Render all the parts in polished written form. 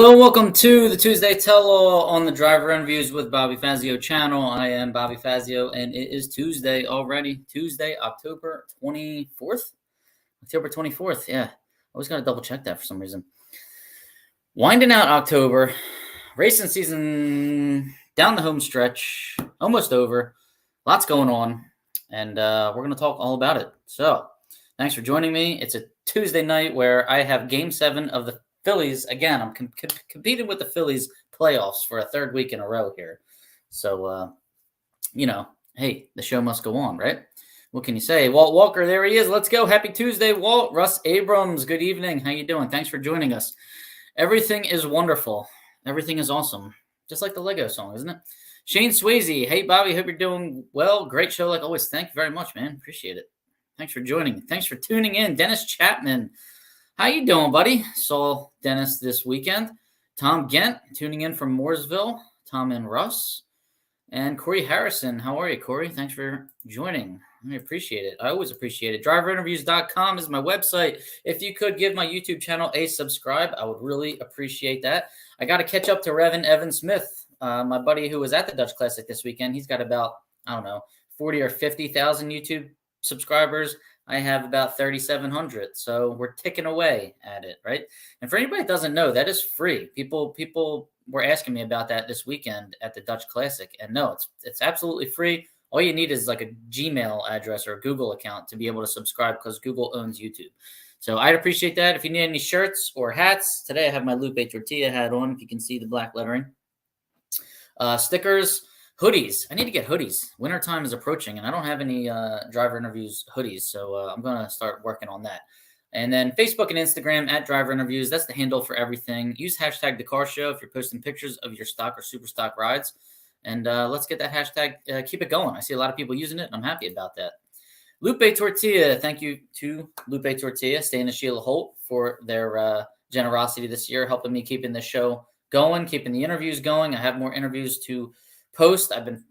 Hello, welcome to the Tuesday Tell-All on the Driver Interviews with Bobby Fazio channel. I am Bobby Fazio, and it is Tuesday already. Tuesday, October 24th? October 24th, yeah. I always got to double check that for some reason. Winding out October. Racing season down the home stretch. Almost over. Lots going on, and we're going to talk all about it. So, thanks for joining me. It's a Tuesday night where I have Game 7 of the Phillies. Again, I'm competing with the Phillies playoffs for a third week in a row here. So, hey, the show must go on, right? What can you say? Walt Walker, there he is. Let's go. Happy Tuesday, Walt. Russ Abrams, good evening. How you doing? Thanks for joining us. Everything is wonderful. Everything is awesome. Just like the Lego song, isn't it? Shane Swayze, hey, Bobby, hope you're doing well. Great show like always. Thank you very much, man. Appreciate it. Thanks for joining. Thanks for tuning in. Dennis Chapman, how you doing, buddy? Saw Dennis this weekend. Tom Gent, tuning in from Mooresville. Tom and Russ. And Corey Harrison. How are you, Corey? Thanks for joining. I appreciate it. I always appreciate it. Driverinterviews.com is my website. If you could give my YouTube channel a subscribe, I would really appreciate that. I got to catch up to Revan Evan Smith, my buddy who was at the Dutch Classic this weekend. He's got about, 40 or 50,000 YouTube subscribers. I have about 3,700. So we're ticking away at it, right? And for anybody that doesn't know, that is free. People were asking me about that this weekend at the Dutch Classic. And no, it's absolutely free. All you need is like a Gmail address or a Google account to be able to subscribe because Google owns YouTube. So I'd appreciate that. If you need any shirts or hats, today I have my Lupe Tortilla hat on, if you can see the black lettering. Stickers, hoodies. I need to get hoodies. Wintertime is approaching, and I don't have any Driver Interviews hoodies, so I'm going to start working on that. And then Facebook and Instagram at Driver Interviews. That's the handle for everything. Use hashtag The Car Show if you're posting pictures of your stock or super stock rides. And let's get that hashtag, keep it going. I see a lot of people using it, and I'm happy about that. Lupe Tortilla, thank you to Lupe Tortilla, Stan and Sheila Holt, for their generosity this year, helping me keeping the show going, keeping the interviews going. I have more interviews to post. I've been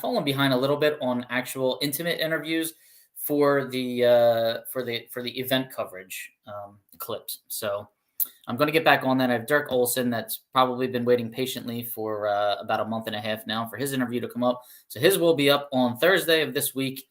falling behind a little bit on actual intimate interviews for the event coverage clips. So I'm going to get back on that. I have Dirk Olson that's probably been waiting patiently for about a month and a half now for his interview to come up. So his will be up on Thursday of this week.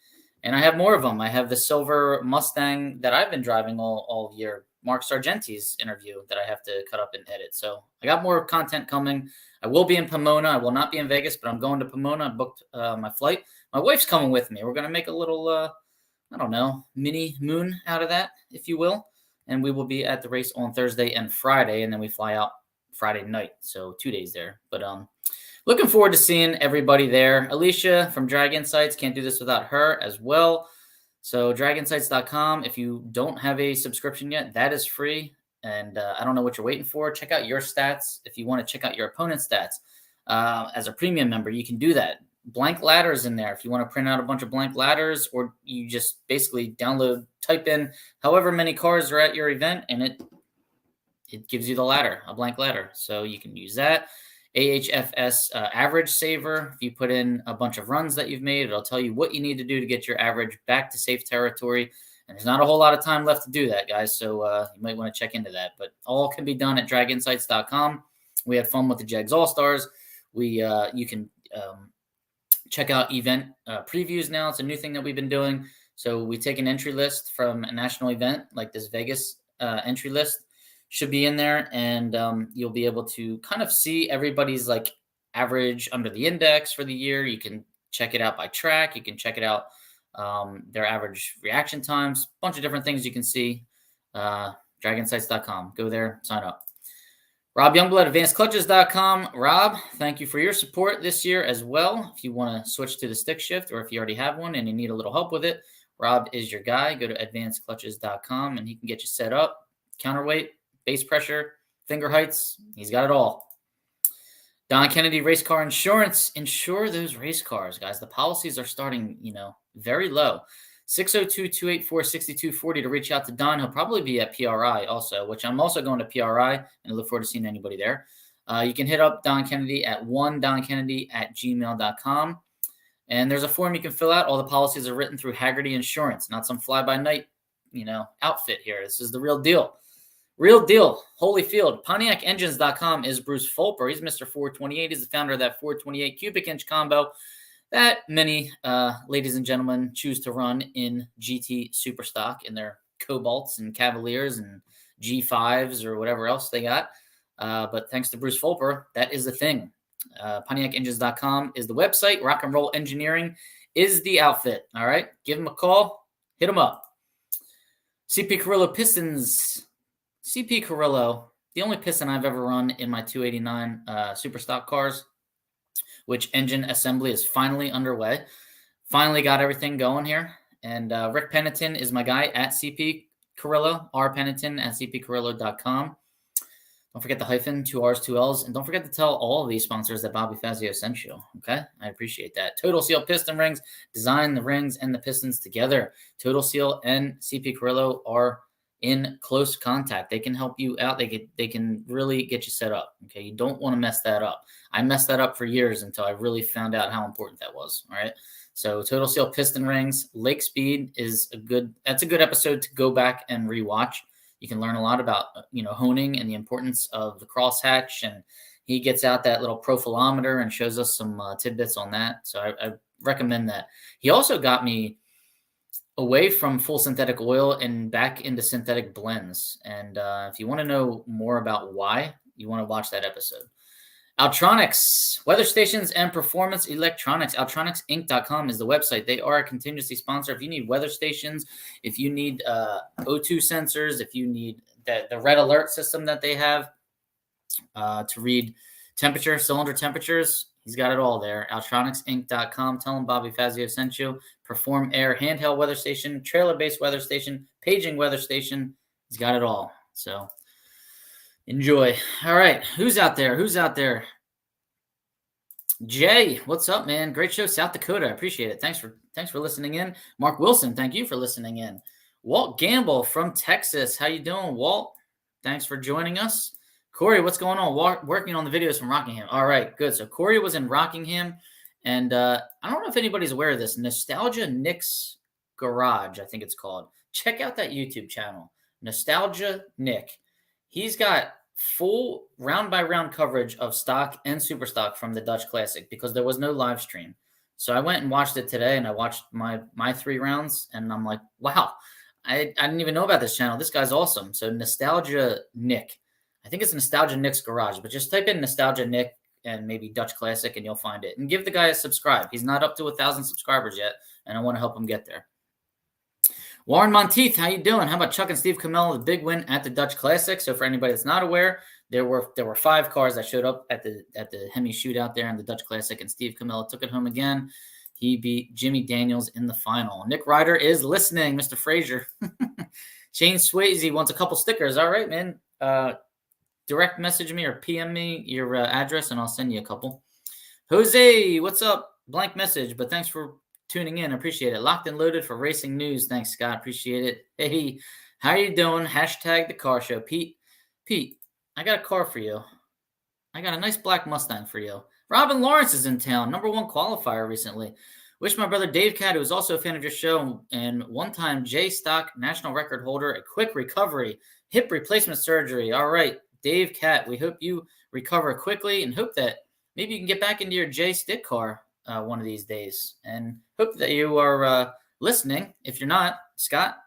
And I have more of them. I have the silver Mustang that I've been driving all year, Mark Sargenti's interview that I have to cut up and edit. So I got more content coming. I will be in Pomona. I will not be in Vegas, but I'm going to Pomona. I booked my flight. My wife's coming with me. We're going to make a little, mini moon out of that, if you will. And we will be at the race on Thursday and Friday, and then we fly out Friday night. So 2 days there. But looking forward to seeing everybody there. Alicia from Drag Insights, can't do this without her as well. So draginsights.com. If you don't have a subscription yet, that is free. And I don't know what you're waiting for. Check out your stats. If you want to check out your opponent's stats as a premium member, you can do that. Blank ladders in there. If you want to print out a bunch of blank ladders, or you just basically type in however many cars are at your event, and it gives you the ladder, a blank ladder. So you can use that. AHFS average saver. If you put in a bunch of runs that you've made, it'll tell you what you need to do to get your average back to safe territory. And there's not a whole lot of time left to do that, guys. So you might want to check into that. But all can be done at draginsights.com. We had fun with the Jags All-Stars. You can check out event previews now. It's a new thing that we've been doing. So we take an entry list from a national event like this Vegas entry list. Should be in there, and you'll be able to kind of see everybody's like average under the index for the year. You can check it out by track. You can check it out their average reaction times, a bunch of different things you can see. Draginsights.com. Go there, sign up. Rob Youngblood, advancedclutches.com. Rob, thank you for your support this year as well. If you want to switch to the stick shift, or if you already have one and you need a little help with it, Rob is your guy. Go to advancedclutches.com and he can get you set up. Counterweight, base pressure, finger heights. He's got it all. Don Kennedy Race Car Insurance. Insure those race cars, guys. The policies are starting, very low. 602-284-6240 to reach out to Don. He'll probably be at PRI also, which I'm also going to PRI, and I look forward to seeing anybody there. You can hit up Don Kennedy at donKennedy@gmail.com. And there's a form you can fill out. All the policies are written through Haggerty Insurance, not some fly-by-night, outfit here. This is the real deal. Real deal, Holyfield. PontiacEngines.com is Bruce Fulper. He's Mr. 428. He's the founder of that 428 cubic inch combo that many ladies and gentlemen choose to run in GT Superstock in their Cobalts and Cavaliers and G5s or whatever else they got. But thanks to Bruce Fulper, that is the thing. PontiacEngines.com is the website. Rock and Roll Engineering is the outfit. All right, give him a call. Hit him up. CP Carrillo Pistons. CP Carrillo, the only piston I've ever run in my 289 Superstock cars, which engine assembly is finally underway. Finally got everything going here. And Rick Pennington is my guy at CP Carrillo, rpennington at cpcarrillo.com. Don't forget the hyphen, 2 R's, 2 L's. And don't forget to tell all of these sponsors that Bobby Fazio sent you. Okay? I appreciate that. Total Seal Piston Rings. Design the rings and the pistons together. Total Seal and CP Carrillo are in close contact. They can help you out. They can really get you set up. Okay? You don't want to mess that up. I messed that up for years until I really found out how important that was. All right? So Total Seal Piston Rings. Lake Speed is a good episode to go back and rewatch. You can learn a lot about, honing and the importance of the crosshatch. And he gets out that little profilometer and shows us some tidbits on that. So I recommend that. He also got me away from full synthetic oil and back into synthetic blends. And if you want to know more about why, you want to watch that episode. Altronics, weather stations and performance electronics. Altronicsinc.com is the website. They are a contingency sponsor. If you need weather stations, if you need O2 sensors, if you need the red alert system that they have to read temperature, cylinder temperatures, he's got it all there. Altronicsinc.com. Tell him Bobby Fazio sent you. Perform Air handheld weather station, trailer-based weather station, paging weather station. He's got it all. So enjoy. All right. Who's out there? Jay, what's up, man? Great show, South Dakota. I appreciate it. Thanks for listening in. Mark Wilson, thank you for listening in. Walt Gamble from Texas. How you doing, Walt? Thanks for joining us. Corey, what's going on? Working on the videos from Rockingham. All right, good. So Corey was in Rockingham, and I don't know if anybody's aware of this. Nostalgia Nick's Garage, I think it's called. Check out that YouTube channel, Nostalgia Nick. He's got full round-by-round coverage of stock and super stock from the Dutch Classic because there was no live stream. So I went and watched it today, and I watched my 3 rounds, and I'm like, wow, I didn't even know about this channel. This guy's awesome. So Nostalgia Nick. I think it's Nostalgia Nick's Garage, but just type in Nostalgia Nick and maybe Dutch Classic, and you'll find it. And give the guy a subscribe. He's not up to 1,000 subscribers yet, and I want to help him get there. Warren Monteith, how you doing? How about Chuck and Steve Camella, the big win at the Dutch Classic? So for anybody that's not aware, there were 5 cars that showed up at the Hemi shootout there in the Dutch Classic, and Steve Camella took it home again. He beat Jimmy Daniels in the final. Nick Ryder is listening, Mr. Frazier. Shane Swayze wants a couple stickers. All right, man. Direct message me or PM me your address, and I'll send you a couple. Jose, what's up? Blank message, but thanks for tuning in. I appreciate it. Locked and loaded for racing news. Thanks, Scott. Appreciate it. Hey, how you doing? Hashtag the car show. Pete, I got a car for you. I got a nice black Mustang for you. Robin Lawrence is in town. #1 qualifier recently. Wish my brother Dave Cat, who is also a fan of your show and one-time J-Stock national record holder, a quick recovery, hip replacement surgery. All right, Dave Cat, we hope you recover quickly and hope that maybe you can get back into your J-Stick car one of these days, and hope that you are listening. If you're not, Scott,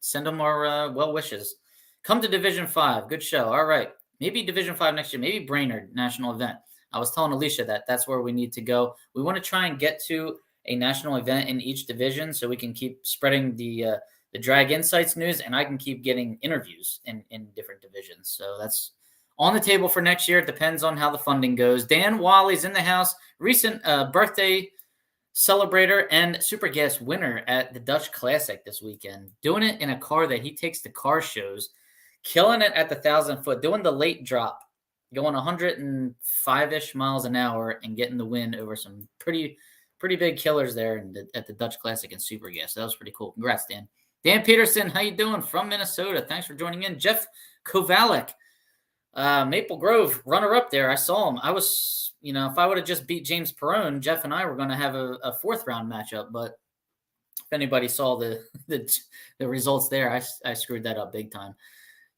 send them our well wishes. Come to Division 5. Good show. All right. Maybe Division 5 next year. Maybe Brainerd national event. I was telling Alicia that's where we need to go. We want to try and get to a national event in each division so we can keep spreading the Drag Insights news, and I can keep getting interviews in different divisions. So that's on the table for next year. It depends on how the funding goes. Dan Wally's in the house. Recent birthday celebrator and super guest winner at the Dutch Classic this weekend. Doing it in a car that he takes to car shows. Killing it at the 1,000-foot. Doing the late drop. Going 105-ish miles an hour and getting the win over some pretty big killers there at the Dutch Classic and super guest. That was pretty cool. Congrats, Dan. Dan Peterson, how you doing? From Minnesota. Thanks for joining in. Jeff Kovalik. Maple Grove, runner-up there. I saw him. I was, if I would have just beat James Perrone, Jeff and I were going to have a 4th-round matchup. But if anybody saw the results there, I screwed that up big time.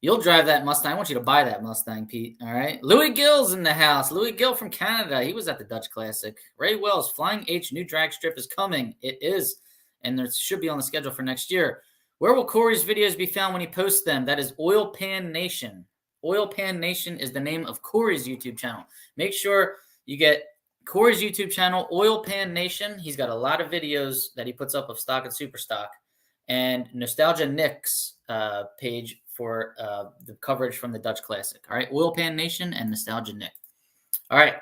You'll drive that Mustang. I want you to buy that Mustang, Pete. All right. Louis Gill's in the house. Louis Gill from Canada. He was at the Dutch Classic. Ray Wells, Flying H new drag strip is coming. It is. And there should be on the schedule for next year. Where will Corey's videos be found when he posts them? That is Oil Pan Nation. Oil Pan Nation is the name of Corey's YouTube channel. Make sure you get Corey's YouTube channel, Oil Pan Nation. He's got a lot of videos that he puts up of stock and super stock. And Nostalgia Nick's page for the coverage from the Dutch Classic. All right, Oil Pan Nation and Nostalgia Nick. All right,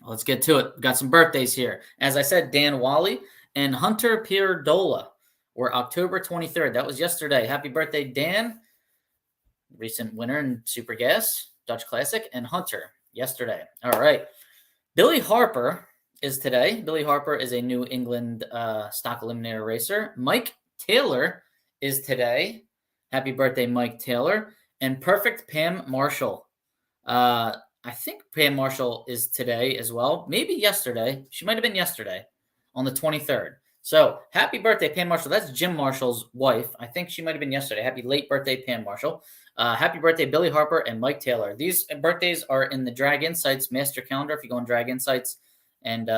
let's get to it. Got some birthdays here. As I said, Dan Wally and Hunter Pierdola were October 23rd. That was yesterday. Happy birthday, Dan. Recent winner in Super Gas, Dutch Classic, and Hunter yesterday. All right. Billy Harper is today. Billy Harper is a New England stock eliminator racer. Mike Taylor is today. Happy birthday, Mike Taylor. And Perfect Pam Marshall. I think Pam Marshall is today as well. Maybe yesterday. She might have been yesterday on the 23rd. So happy birthday, Pam Marshall. That's Jim Marshall's wife. I think she might have been yesterday. Happy late birthday, Pam Marshall. Happy birthday, Billy Harper and Mike Taylor. These birthdays are in the Drag Insights master calendar. If you go on Drag Insights and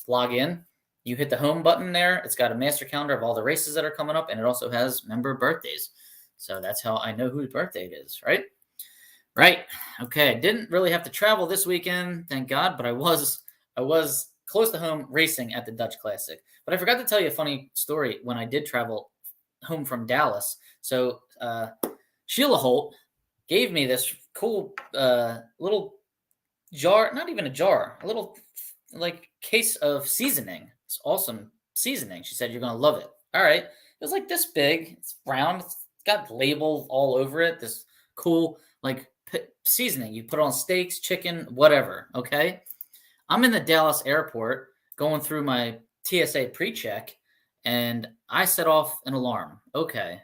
log in, you hit the home button there. It's got a master calendar of all the races that are coming up, and it also has member birthdays. So that's how I know whose birthday it is, right? Right. Okay. Didn't really have to travel this weekend, thank God, but I was close to home racing at the Dutch Classic. But I forgot to tell you a funny story when I did travel home from Dallas. So Sheila Holt gave me this cool little jar, not even a jar, a little like case of seasoning. It's awesome seasoning. She said, you're going to love it. All right. It was like this big. It's round. It's got labels all over it. This cool like seasoning. You put on steaks, chicken, whatever. Okay. I'm in the Dallas airport going through my TSA pre-check, and I set off an alarm. Okay.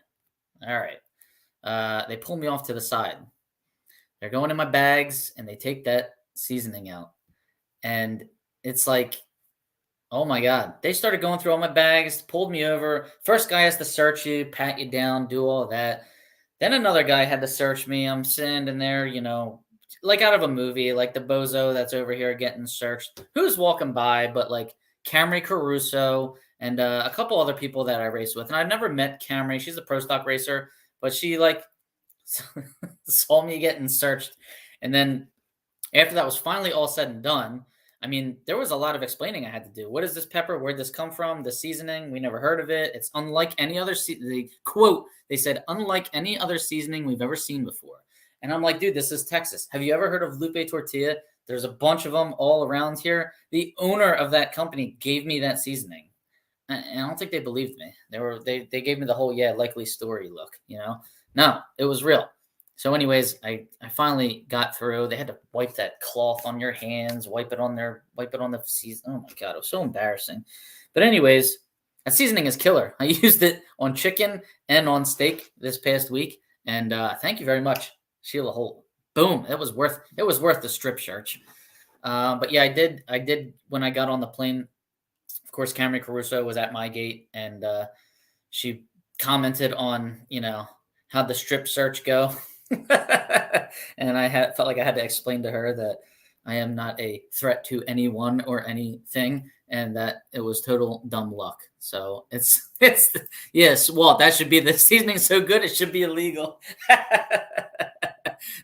All right. They pull me off to the side. They're going in my bags, and they take that seasoning out. And it's like, oh, my God. They started going through all my bags, pulled me over. First guy has to search you, pat you down, do all that. Then another guy had to search me. I'm standing there, like out of a movie, like the bozo that's over here getting searched. Who's walking by but like Camry Caruso and a couple other people that I race with. And I've never met Camry. She's a pro stock racer, but she like saw me getting searched. And then after that was finally all said and done, I mean, there was a lot of explaining I had to do. What is this pepper? Where'd this come from? The seasoning, we never heard of it. It's unlike any other the quote, they said, unlike any other seasoning we've ever seen before. And I'm like, dude, this is Texas. Have you ever heard of Lupe Tortilla? There's a bunch of them all around here. The owner of that company gave me that seasoning. And I don't think they believed me. They gave me the whole, likely story look, No, it was real. So anyways, I finally got through. They had to wipe that cloth on your hands, wipe it on the season. Oh my God, it was so embarrassing. But anyways, that seasoning is killer. I used it on chicken and on steak this past week. And thank you very much, Sheila Holt. Boom. It was worth the strip search. But yeah, I did when I got on the plane. Of course, Camry Caruso was at my gate, and she commented on, how'd the strip search go. And I felt like I had to explain to her that I am not a threat to anyone or anything, and that it was total dumb luck. So it's yes, Walt, that should be the seasoning so good it should be illegal.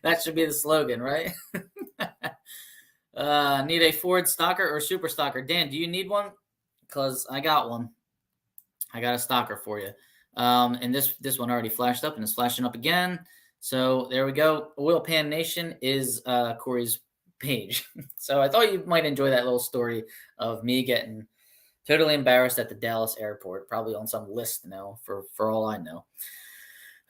That should be the slogan, right? Need a Ford Stalker or Super Stalker? Dan, do you need one? Because I got one. I got a Stalker for you. And this one already flashed up and it's flashing up again. So there we go. Oil Pan Nation is Corey's page. So I thought you might enjoy that little story of me getting totally embarrassed at the Dallas airport, probably on some list now for all I know.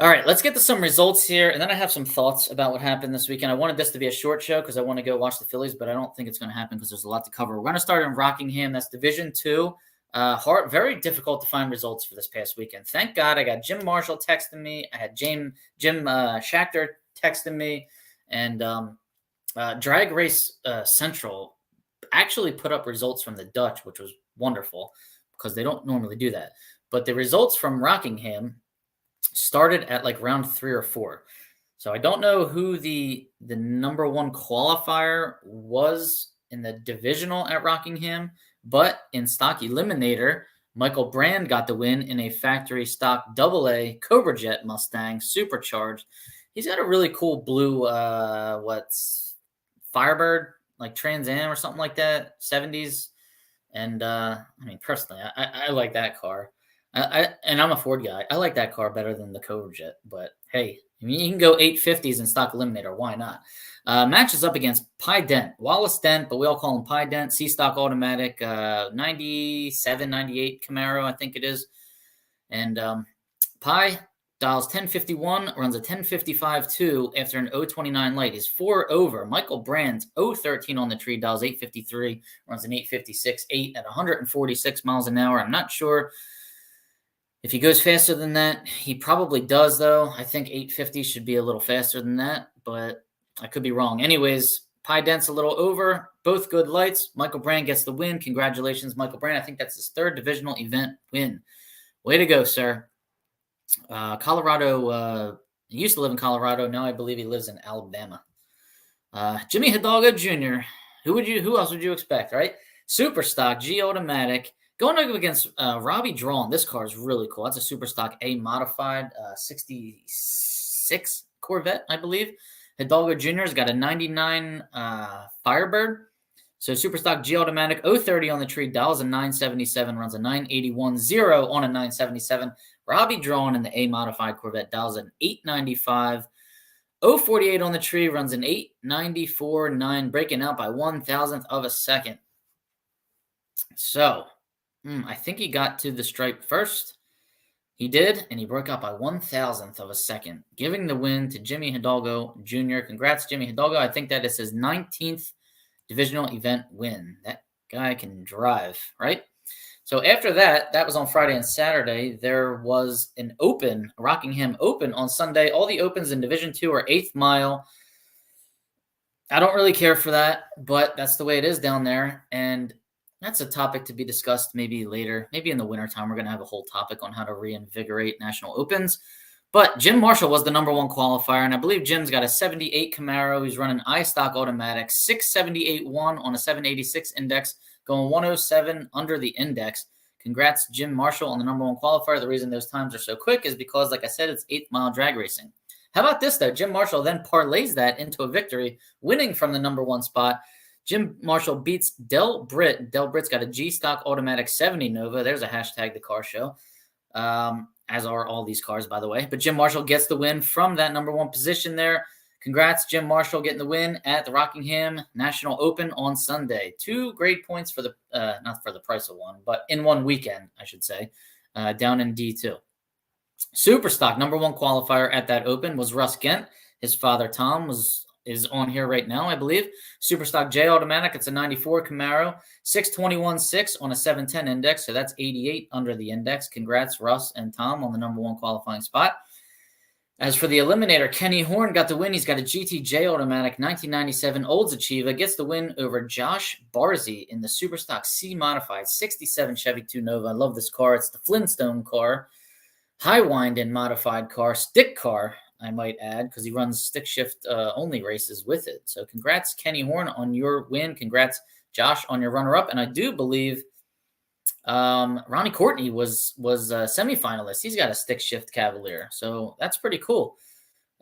All right, let's get to some results here, and then I have some thoughts about what happened this weekend. I wanted this to be a short show because I want to go watch the Phillies, but I don't think it's going to happen because there's a lot to cover. We're going to start in Rockingham. That's Division II. Very difficult to find results for this past weekend. Thank God I got Jim Marshall texting me. I had Jim Schachter texting me, and Drag Race Central actually put up results from the Dutch, which was wonderful because they don't normally do that. But the results from Rockingham started at like round 3 or 4. So I don't know who the number one qualifier was in the divisional at Rockingham, but in stock eliminator, Michael Brand got the win in a factory stock AA Cobra Jet Mustang supercharged. He's got a really cool blue what's Firebird, like Trans Am or something like that, 70s. And I mean, personally, I like that car. And I'm a Ford guy. I like that car better than the Cobra Jet. But hey, I mean, you can go 850s in stock eliminator. Why not? Matches up against Pi Dent, Wallace Dent, but we all call him Pi Dent. C stock automatic, 97, 98 Camaro, I think it is. And Pi dials 1051, runs a 1055-2 after an 029 light. He's 4 over. Michael Brand's 013 on the tree, dials 853, runs an 856-8 at 146 miles an hour. I'm not sure if he goes faster than that. He probably does, though. I think 850 should be a little faster than that, but I could be wrong. Anyways, Pi Dent's a little over. Both good lights. Michael Brand gets the win. Congratulations, Michael Brand. I think that's his third divisional event win. Way to go, sir. Colorado, he used to live in Colorado. Now I believe he lives in Alabama. Jimmy Hidalgo Jr. Who else would you expect, right? Super stock, G automatic. Going up against Robbie Drawn. This car is really cool. That's a super stock A modified 66 Corvette, I believe. Hidalgo Jr. has got a 99 Firebird. So super stock G automatic, 030 on the tree, dials a 977, runs a 981-0 on a 977. Robbie Drawn in the A modified Corvette, dials an 895, 048 on the tree, runs an 894-9, breaking out by 1,000th of a second. So I think he got to the stripe first. He did, and he broke out by 1,000th of a second, giving the win to Jimmy Hidalgo Jr. Congrats, Jimmy Hidalgo. I think that is his 19th divisional event win. That guy can drive, right? So after that was on Friday and Saturday. There was an open, a Rockingham Open on Sunday. All the opens in Division 2 are 8th mile. I don't really care for that, but that's the way it is down there. And that's a topic to be discussed maybe later. Maybe in the wintertime, we're going to have a whole topic on how to reinvigorate national opens. But Jim Marshall was the number one qualifier, and I believe Jim's got a 78 Camaro. He's running iStock automatic, 678-1 on a 786 index, going 107 under the index. Congrats, Jim Marshall, on the number one qualifier. The reason those times are so quick is because, like I said, it's 8th mile drag racing. How about this, though? Jim Marshall then parlays that into a victory, winning from the number one spot. Jim Marshall beats Del Britt. Del Britt's got a G-Stock automatic 70 Nova. There's a hashtag the car show. As are all these cars, by the way. But Jim Marshall gets the win from that number one position there. Congrats, Jim Marshall, getting the win at the Rockingham National Open on Sunday. 2 great points for the, not for the price of one, but in one weekend, I should say, down in D2. Superstock, number one qualifier at that Open was Russ Gent. His father, Tom, is on here right now, I believe. Superstock J automatic, it's a 94 Camaro, 621.6 on a 710 index, so that's 88 under the index. Congrats, Russ and Tom, on the number one qualifying spot. As for the eliminator, Kenny Horn got the win. He's got a GTJ automatic 1997 Olds Achieva, gets the win over Josh Barzy in the Superstock C modified 67 Chevy 2 Nova. I love this car. It's the Flintstone car, high wind and modified car, stick car, I might add, because he runs stick shift only races with it. So congrats, Kenny Horn, on your win. Congrats, Josh, on your runner-up. And I do believe Ronnie Courtney was a semifinalist. He's got a stick shift Cavalier. So that's pretty cool.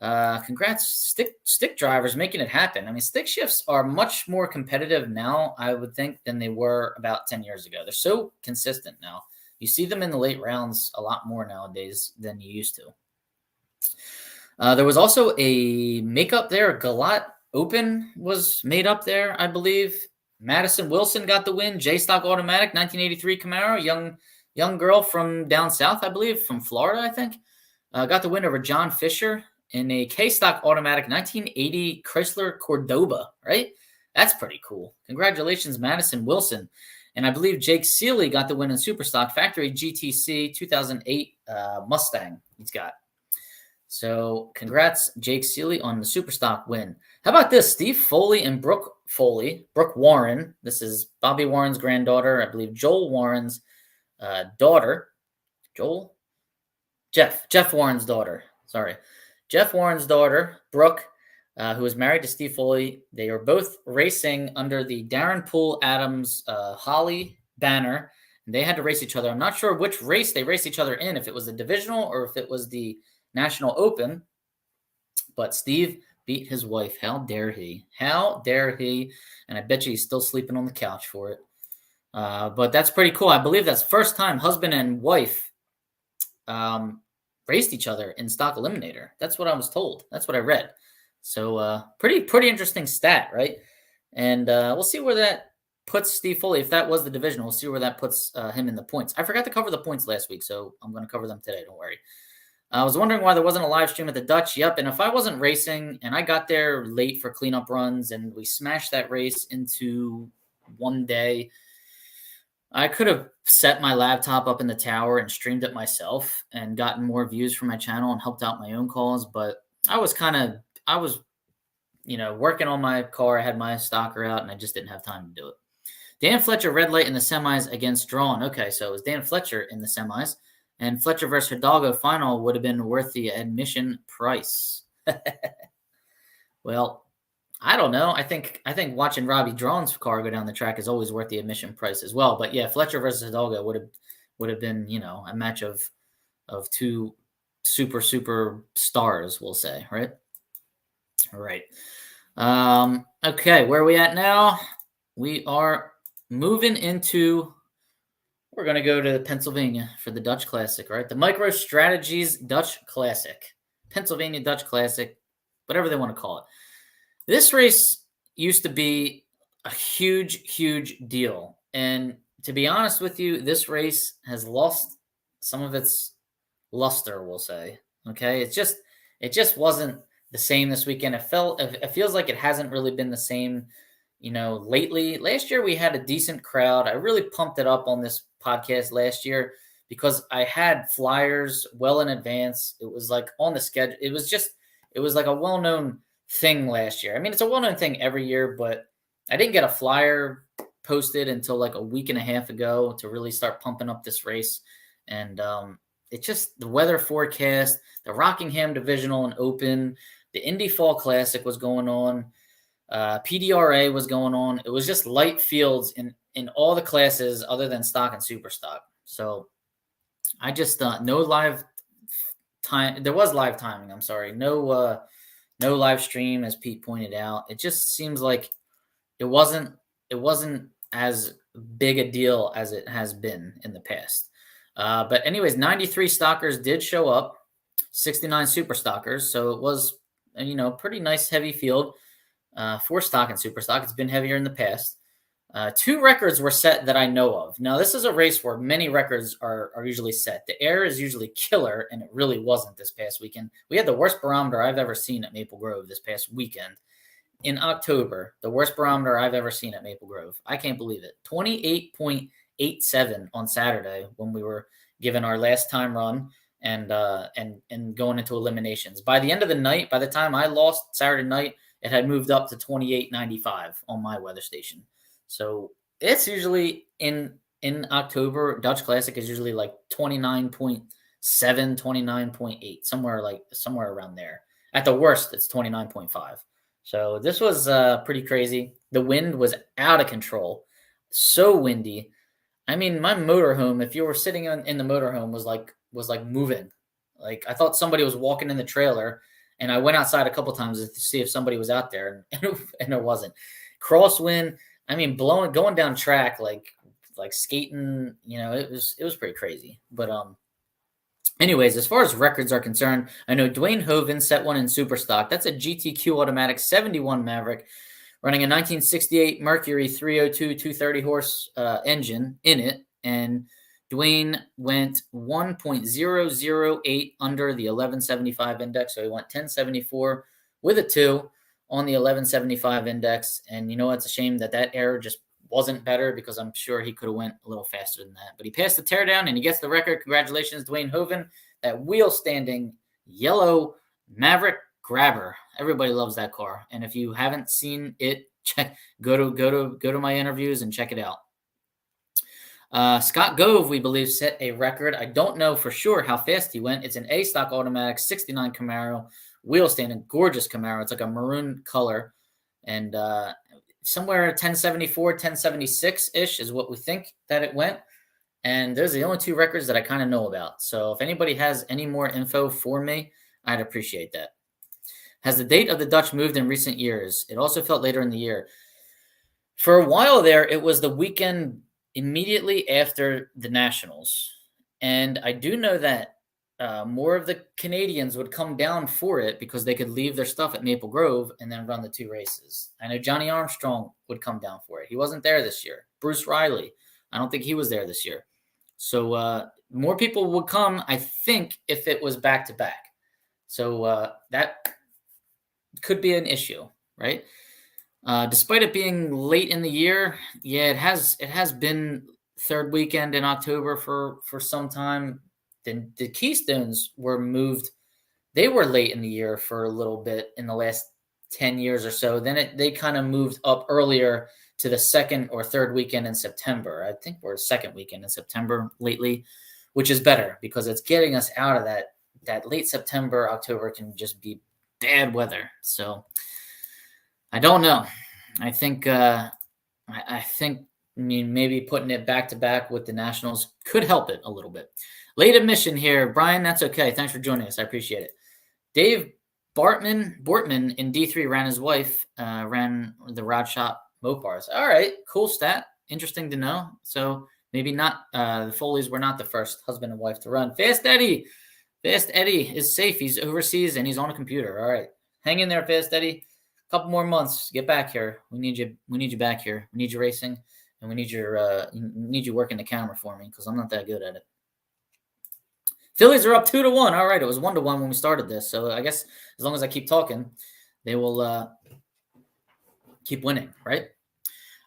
Congrats, stick drivers, making it happen. I mean, stick shifts are much more competitive now, I would think, than they were about 10 years ago. They're so consistent now. You see them in the late rounds a lot more nowadays than you used to. There was also a makeup there. Galat Open was made up there, I believe. Madison Wilson got the win. J-Stock automatic, 1983 Camaro. Young girl from down south, I believe, from Florida, I think. Got the win over John Fisher in a K-Stock automatic 1980 Chrysler Cordoba, right? That's pretty cool. Congratulations, Madison Wilson. And I believe Jake Seeley got the win in Superstock Factory GTC 2008 Mustang he's got. So congrats, Jake Seeley, on the Superstock win. How about this? Steve Foley and Brooke Warren. This is Bobby Warren's granddaughter. I believe Joel Warren's daughter. Jeff Warren's daughter. Sorry. Jeff Warren's daughter, Brooke, who is married to Steve Foley, they are both racing under the Darren Poole Adams Holly banner. And they had to race each other. I'm not sure which race they raced each other in, if it was the divisional or if it was the National Open. But Steve beat his wife. How dare he? How dare he? And I bet you he's still sleeping on the couch for it. But that's pretty cool. I believe that's first time husband and wife raced each other in stock eliminator. That's what I was told. That's what I read. So pretty interesting stat, right? And we'll see where that puts Steve Foley. If that was the division, we'll see where that puts him in the points. I forgot to cover the points last week, so I'm going to cover them today. Don't worry. I was wondering why there wasn't a live stream at the Dutch. Yep, and if I wasn't racing and I got there late for cleanup runs and we smashed that race into one day, I could have set my laptop up in the tower and streamed it myself and gotten more views for my channel and helped out my own calls. But I was working on my car. I had my stalker out and I just didn't have time to do it. Dan Fletcher, red light in the semis against Drawn. Okay, so it was Dan Fletcher in the semis. And Fletcher versus Hidalgo final would have been worth the admission price. Well, I don't know. I think watching Robbie Drawn's car go down the track is always worth the admission price as well. But yeah, Fletcher versus Hidalgo would have been, a match of two super stars, we'll say, right? All right. Okay, where are we at now? We are moving into. We're going to go to Pennsylvania for the Dutch Classic, right? The Micro Strategies Dutch Classic. Pennsylvania Dutch Classic, whatever they want to call it. This race used to be a huge deal. And to be honest with you, this race has lost some of its luster, we'll say. Okay? It just wasn't the same this weekend. It feels like it hasn't really been the same lately. Last year we had a decent crowd. I really pumped it up on this podcast last year because I had flyers well in advance. It was like on the schedule. It was like a well-known thing last year. I mean, it's a well-known thing every year, but I didn't get a flyer posted until like a week and a half ago to really start pumping up this race. And it's just the weather forecast, the Rockingham Divisional and Open, the Indy Fall Classic was going on. PDRA was going on. It was just light fields in all the classes other than stock and super stock. So I just no live time. There was live timing. I'm sorry. No live stream, as Pete pointed out. It just seems like it wasn't as big a deal as it has been in the past. But anyways, 93 stockers did show up, 69 super stockers. So it was pretty nice heavy field. For stock and super stock. It's been heavier in the past. 2 records were set that I know of. Now, this is a race where many records are usually set. The air is usually killer, and it really wasn't this past weekend. We had the worst barometer I've ever seen at Maple Grove this past weekend. In October, the worst barometer I've ever seen at Maple Grove. I can't believe it. 28.87 on Saturday when we were given our last time run and going into eliminations. By the end of the night, by the time I lost Saturday night, it had moved up to 28.95 on my weather station. So it's usually in October, Dutch Classic is usually like 29.7, 29.8, somewhere around there. At the worst, it's 29.5. So this was pretty crazy. The wind was out of control. So windy. I mean, my motorhome, if you were sitting in the motorhome, was like moving. Like I thought somebody was walking in the trailer. And I went outside a couple times to see if somebody was out there, and it wasn't. Crosswind, I mean, going down track like skating. It was pretty crazy. But anyways, as far as records are concerned, I know Dwayne Hoven set one in super stock. That's a GTQ automatic 71 Maverick, running a 1968 Mercury 302 230 horse engine in it, and Dwayne went 1.008 under the 1175 index. So he went 1074 with a 2 on the 1175 index. And it's a shame that error just wasn't better because I'm sure he could have went a little faster than that. But he passed the teardown and he gets the record. Congratulations, Dwayne Hoven. That wheel standing yellow Maverick grabber. Everybody loves that car. And if you haven't seen it, go to my interviews and check it out. Scott Gove, we believe, set a record. I don't know for sure how fast he went. It's an A stock automatic 69 Camaro wheel stand, gorgeous Camaro. It's like a maroon color, and somewhere 1074, 1076-ish is what we think that it went. And those are the only two records that I kind of know about. So if anybody has any more info for me, I'd appreciate that. Has the date of the Dutch moved in recent years? It also felt later in the year. For a while there, it was the weekend immediately after the Nationals. And I do know that more of the Canadians would come down for it because they could leave their stuff at Maple Grove and then run the two races. I know Johnny Armstrong would come down for it. He wasn't there this year. Bruce Riley, I don't think he was there this year. So more people would come, I think, if it was back-to-back. So that could be an issue, right? Despite it being late in the year, yeah, it has been third weekend in October for some time. Then the Keystones were moved. They were late in the year for a little bit in the last 10 years or so. Then they kind of moved up earlier to the second or third weekend in September. I think we're second weekend in September lately, which is better because it's getting us out of that late September. October can just be bad weather. So I don't know. I think maybe putting it back to back with the Nationals could help it a little bit. Late admission here, Brian. That's okay. Thanks for joining us. I appreciate it. Dave Bortman in D3 ran his wife, ran the Rod Shop Mopars. All right, cool stat. Interesting to know. So maybe not. The Foleys were not the first husband and wife to run. Fast Eddie is safe. He's overseas and he's on a computer. All right, hang in there, Fast Eddie. Couple more months. Get back here. We need you. We need you back here. We need you racing, and we need you working the camera for me because I'm not that good at it. Phillies are up 2-1. All right, it was 1-1 when we started this, so I guess as long as I keep talking, they will keep winning, right?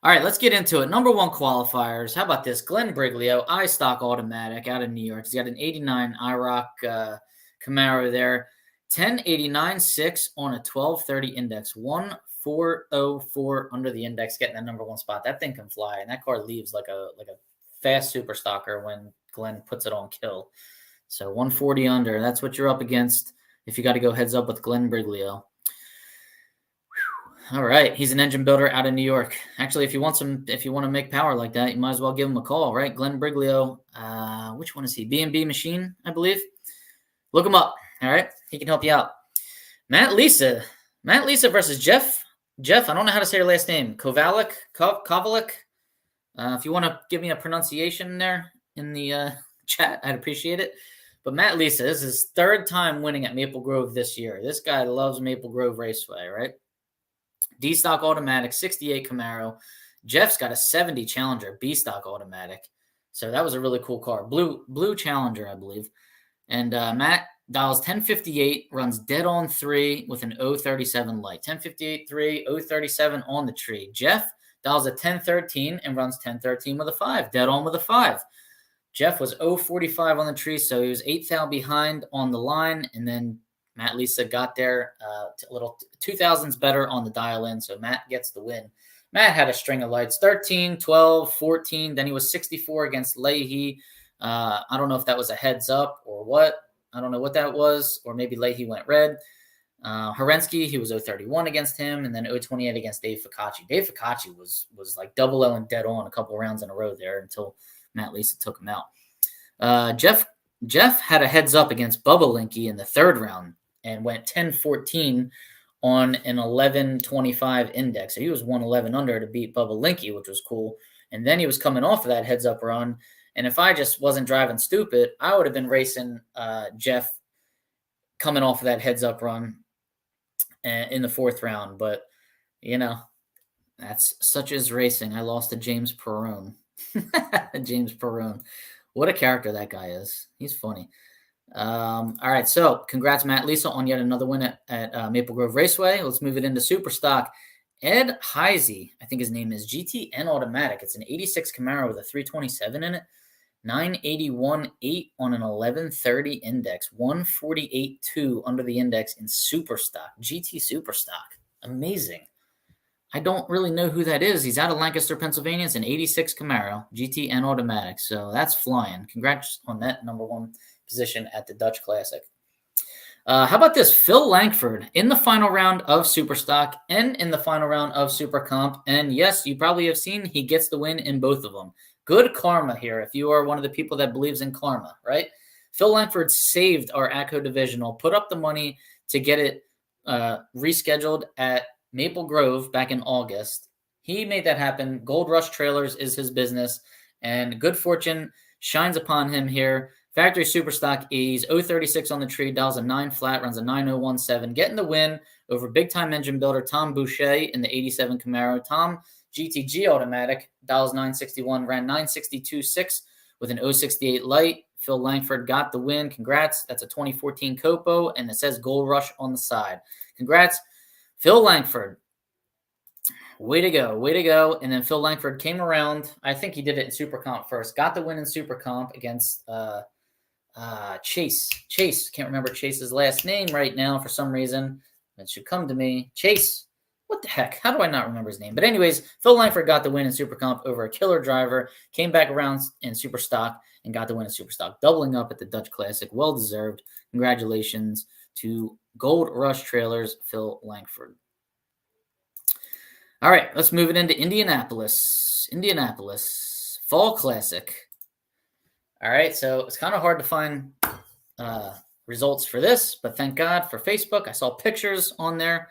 All right, let's get into it. Number one qualifiers. How about this? Glenn Briglio, iStock Automatic out of New York. He's got an 89 IROC Camaro there. 1089.6 on a 1230 index. 1404 under the index, getting that number one spot. That thing can fly, and that car leaves like a fast super stocker when Glenn puts it on kill. So 140 under. That's what you're up against if you got to go heads up with Glenn Briglio. All right, he's an engine builder out of New York. Actually, if you want to make power like that, you might as well give him a call, right? Glenn Briglio. Which one is he? B&B Machine, I believe. Look him up. All right, he can help you out. Matt Lisa versus Jeff. I don't know how to say your last name. Kovalik. If you want to give me a pronunciation there in the chat, I'd appreciate it. But Matt Lisa, this is his third time winning at Maple Grove this year. This guy loves Maple Grove Raceway, right? D-Stock Automatic, 68 Camaro. Jeff's got a 70 Challenger, B-Stock Automatic. So that was a really cool car. Blue Challenger, I believe. And Matt dials 1058, runs dead on 3 with an 037 light. 1058 3, 037 on the tree. Jeff dials a 1013 and runs 1013 with a 5, dead on with a 5. Jeff was 045 on the tree, so he was 8 thou behind on the line, and then Matt Lisa got there a little 2000s better on the dial in, so Matt gets the win. Matt had a string of lights, 13, 12, 14, then he was 64 against Leahy. I don't know if that was a heads up or what. I don't know what that was, or maybe Leahy went red. Horensky, he was 031 against him, and then 028 against Dave Ficacci. Dave Ficacci was like double L and dead on a couple rounds in a row there until Matt Lisa took him out. Jeff had a heads up against Bubba Linky in the third round and went 10-14 on an 11-25 index. So he was 111 under to beat Bubba Linky, which was cool. And then he was coming off of that heads up run. And if I just wasn't driving stupid, I would have been racing Jeff coming off of that heads up run in the fourth round. But, that's such as racing. I lost to James Perrone. James Perrone. What a character that guy is. He's funny. All right, so congrats, Matt Lisa, on yet another win at Maple Grove Raceway. Let's move it into Superstock. Ed Heisey, I think his name is, GTN Automatic. It's an 86 Camaro with a 327 in it. 981.8 on an 1130 index. 148.2 under the index in Superstock. GT Superstock. Amazing. I don't really know who that is. He's out of Lancaster, Pennsylvania. It's an 86 Camaro, GTN Automatic. So that's flying. Congrats on that number one position at the Dutch Classic. How about this? Phil Langford in the final round of Superstock and in the final round of Super Comp. And yes, you probably have seen he gets the win in both of them. Good karma here if you are one of the people that believes in karma, right? Phil Langford saved our ACO divisional, put up the money to get it rescheduled at Maple Grove back in August. He made that happen. Gold Rush Trailers is his business, and good fortune shines upon him here. Factory Superstock E's 036 on the tree, dials a 9 flat, runs a 9017, getting the win over big-time engine builder Tom Boucher in the 87 Camaro. Tom, GTG automatic, dials 961, ran 962.6 with an 068 light. Phil Langford got the win. Congrats. That's a 2014 Copo, and it says Gold Rush on the side. Congrats, Phil Langford. Way to go. Way to go. And then Phil Langford came around. I think he did it in Super Comp first. Got the win in Super Comp against Chase. Can't remember Chase's last name right now for some reason. It should come to me. Chase. What the heck? How do I not remember his name? But anyways, Phil Langford got the win in Super Comp over a killer driver. Came back around in Super Stock and got the win in Super Stock. Doubling up at the Dutch Classic. Well deserved. Congratulations to Gold Rush Trailers, Phil Langford. All right, let's move it into Indianapolis. Fall Classic. All right, so it's kind of hard to find results for this, but thank God for Facebook. I saw pictures on there.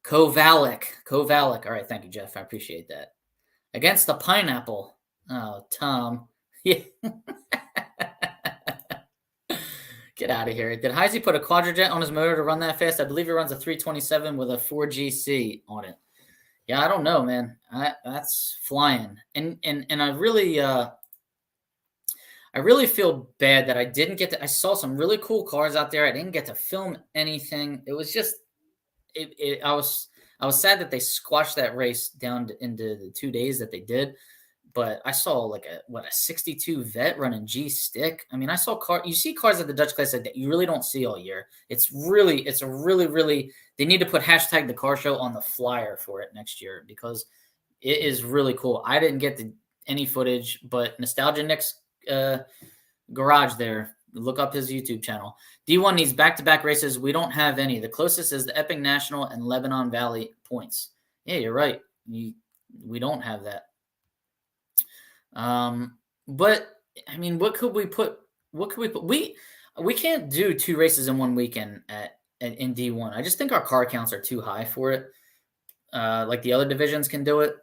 Kovalik. All right, thank you, Jeff. I appreciate that. Against the Pineapple. Oh, Tom. Yeah. Get out of here. Did Heisey put a quadrajet on his motor to run that fast? I believe he runs a 327 with a 4GC on it. Yeah, I don't know, man. That's flying. And I really feel bad that I didn't get to. I saw some really cool cars out there. I didn't get to film anything. It was just I was sad that they squashed that race down into the 2 days that they did. But I saw like a 62 Vet running G stick. I mean, I saw you see cars at the Dutch Classic that you really don't see all year. It's a really, they need to put hashtag the car show on the flyer for it next year because it is really cool. I didn't get any footage, but Nostalgia Nick's garage there, look up his YouTube channel. D1 needs back-to-back races. We don't have any. The closest is the Epping National and Lebanon Valley points. Yeah, you're right. We don't have that. But I mean, what could we put? We can't do 2 races in one weekend in D1. I just think our car counts are too high for it. Like the other divisions can do it,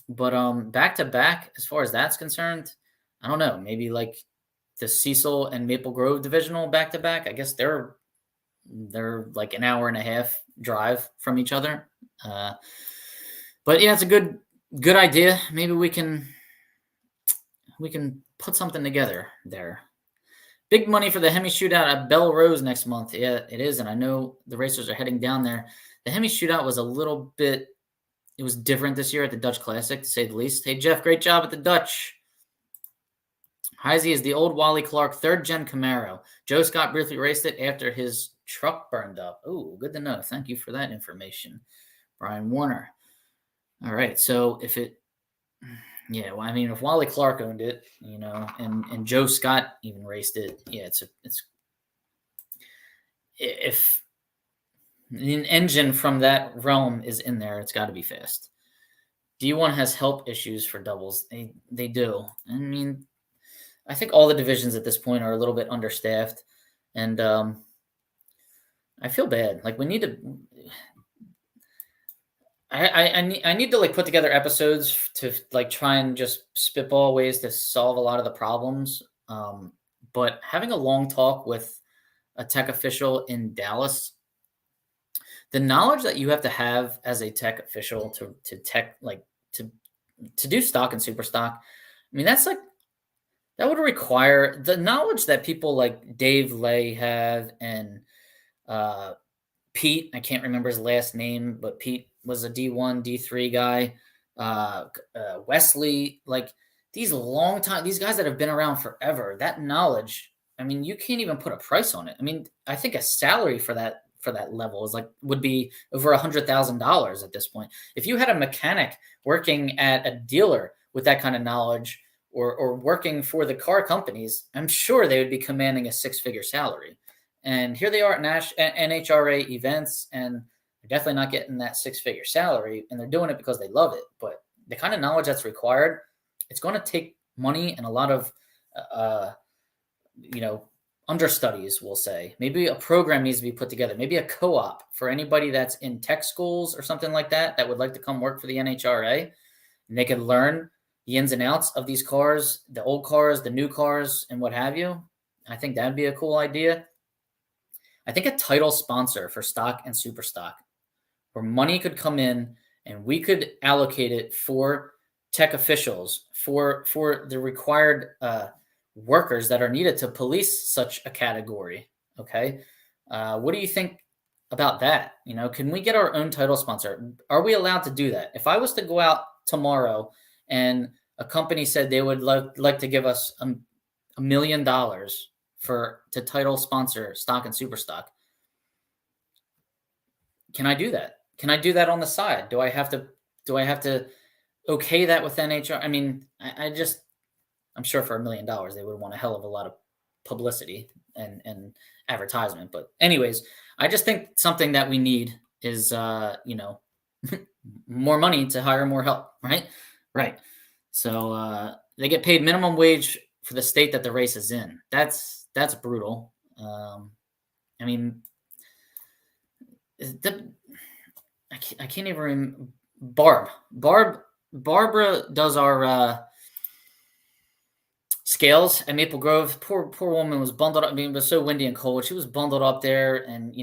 but back to back, as far as that's concerned, I don't know. Maybe like the Cecil and Maple Grove divisional back to back. I guess they're like an hour and a half drive from each other. But yeah, it's a good idea. Maybe we can put something together there. Big money for the Hemi Shootout at Belle Rose next month. Yeah, it is. And I know the racers are heading down there. The Hemi Shootout was it was different this year at the Dutch Classic, to say the least. Hey, Jeff, great job at the Dutch. Heisey is the old Wally Clark 3rd Gen Camaro. Joe Scott briefly raced it after his truck burned up. Oh, good to know. Thank you for that information, Brian Warner. All right. So yeah, well, I mean, if Wally Clark owned it, and Joe Scott even raced it, yeah, if an engine from that realm is in there, it's got to be fast. D1 has help issues for doubles. They do. I mean, I think all the divisions at this point are a little bit understaffed, and I feel bad. Like we need to. I need to like put together episodes to like try and just spitball ways to solve a lot of the problems. But having a long talk with a tech official in Dallas, the knowledge that you have to have as a tech official to do stock and super stock, I mean, that would require the knowledge that people like Dave Lay have and Pete. I can't remember his last name, but Pete was a D1, D3 guy. Wesley, like these guys that have been around forever, that knowledge, I mean, you can't even put a price on it. I mean, I think a salary for that level would be over $100,000 at this point. If you had a mechanic working at a dealer with that kind of knowledge, or working for the car companies, I'm sure they would be commanding a six-figure salary. And here they are at NHRA events, and they're definitely not getting that six-figure salary, and they're doing it because they love it. But the kind of knowledge that's required, it's going to take money and a lot of, understudies, we'll say. Maybe a program needs to be put together. Maybe a co-op for anybody that's in tech schools or something like that would like to come work for the NHRA, and they could learn the ins and outs of these cars, the old cars, the new cars, and what have you. I think that'd be a cool idea. I think a title sponsor for stock and super stock, where money could come in and we could allocate it for tech officials, for the required workers that are needed to police such a category. Okay. What do you think about that? Can we get our own title sponsor? Are we allowed to do that? If I was to go out tomorrow and a company said they would like to give us $1 million to title sponsor stock and super stock, can I do that? Can I do that on the side? Do I have to okay that with NHR? I mean, I'm sure for $1 million, they would want a hell of a lot of publicity and advertisement. But anyways, I just think something that we need is, more money to hire more help, right? Right. So they get paid minimum wage for the state that the race is in. That's brutal. I mean, I can't even remember. Barbara does our scales at Maple Grove. Poor woman was bundled up. I mean, it was so windy and cold. She was bundled up there, and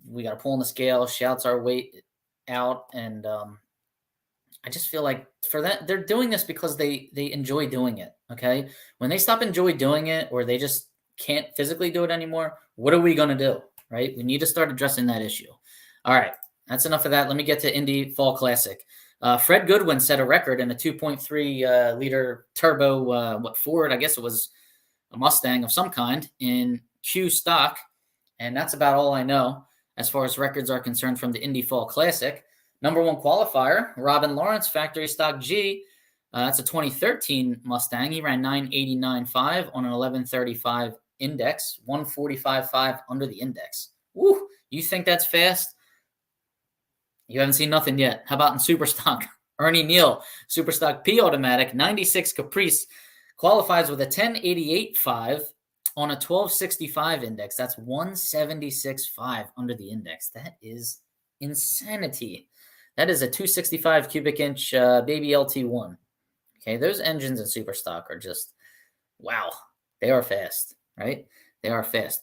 we got to pull on the scale. Shouts our weight out, and I just feel like for that, they're doing this because they enjoy doing it. Okay, when they stop enjoy doing it, or they just can't physically do it anymore, what are we going to do? Right? We need to start addressing that issue. All right, that's enough of that. Let me get to Indy Fall Classic. Fred Goodwin set a record in a 2.3 liter turbo, Ford, I guess it was a Mustang of some kind, in Q stock. And that's about all I know as far as records are concerned from the Indy Fall Classic. Number one qualifier, Robin Lawrence, factory stock G. That's a 2013 Mustang. He ran 989.5 on an 1135 index, 145.5 under the index. Woo! You think that's fast? You haven't seen nothing yet. How about in Superstock? Ernie Neal, Superstock P automatic, 96 Caprice, qualifies with a 1088.5 on a 1265 index. That's 176.5 under the index. That is insanity. That is a 265 cubic inch baby LT1. Okay, those engines in Superstock are just, wow. They are fast, right? They are fast.